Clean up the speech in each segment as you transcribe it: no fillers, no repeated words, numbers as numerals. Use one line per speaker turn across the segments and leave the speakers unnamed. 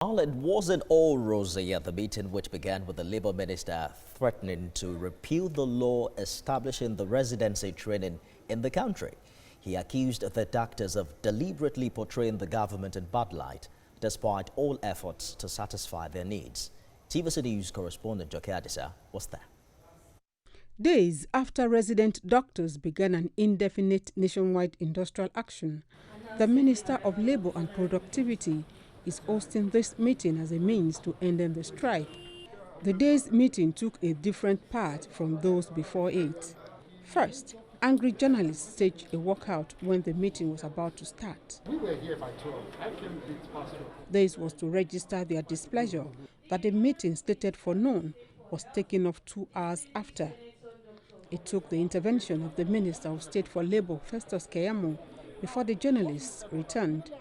Well, it wasn't all rosy at the meeting, which began with the Labour Minister threatening to repeal the law establishing the residency training in the country. He accused the doctors of deliberately portraying the government in bad light, despite all efforts to satisfy their needs. TVC News correspondent Joke Adisa was there.
Days after resident doctors began an indefinite nationwide industrial action, the Minister of Labour and Productivity is hosting this meeting as a means to ending the strike. The day's meeting took a different path from those before it. First, angry journalists staged a walkout when the meeting was about to start.
We were here by 12. I came a bit past 12.
This was to register their displeasure that the meeting slated for noon was taken off 2 hours after. It took the intervention of the Minister of State for Labour, Festus Keyamo, before the journalists returned.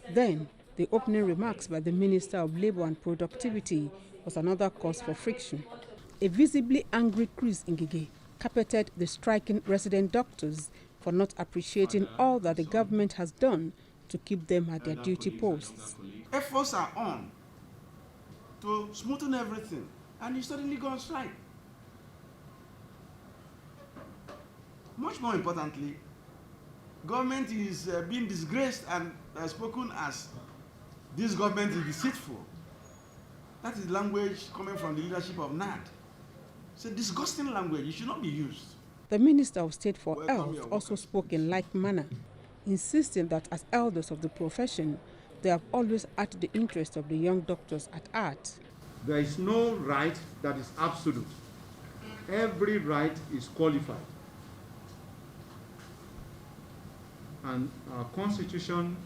Then, the opening remarks by the Minister of Labour and Productivity was another cause for friction. A visibly angry Chris Ngige carpeted the striking resident doctors for not appreciating all that the government has done to keep them at their duty posts.
Efforts are on to smoothen everything, and you suddenly go on strike. Much more importantly, government is being disgraced and spoken as this government is deceitful. That is language coming from the leadership of NAD. It's a disgusting language. It should not be used.
The Minister of State for Health also spoke in like manner, insisting that as elders of the profession, they have always had the interest of the young doctors at heart.
There is no right that is absolute. Every right is qualified. And our Constitution,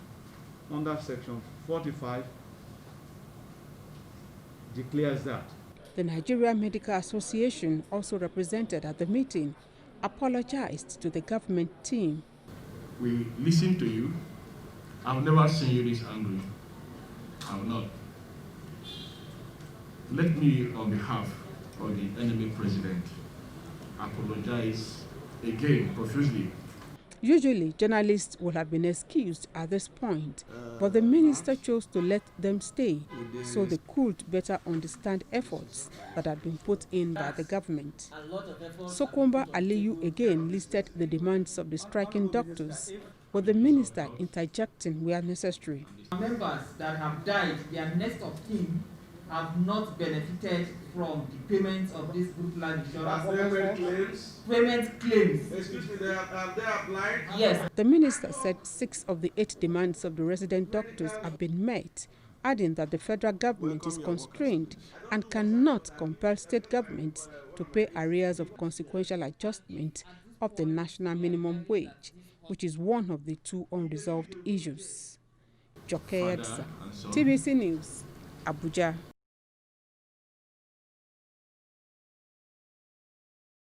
under Section 45, declares that.
The Nigeria Medical Association, also represented at the meeting, apologized to the government team.
We listen to you. I've never seen you this angry. I will not. Let me, on behalf of the enemy president, apologize again profusely.
Usually, journalists would have been excused at this point, but the minister chose to let them stay so they could better understand efforts that had been put in by the government. Sokomba Aliyu again listed the demands of the striking doctors, with the minister interjecting where necessary.
Members that have died, their next of kin have not benefited from the payments of this group life insurance. Payment claims.
Excuse me, they are applied?
Yes.
The minister said 6 of the 8 demands of the resident doctors have been met, adding that the federal government is constrained and cannot compel state governments to pay arrears of consequential adjustment of the national minimum wage, which is one of the 2 unresolved issues. Joke Adisa, TVC News, Abuja.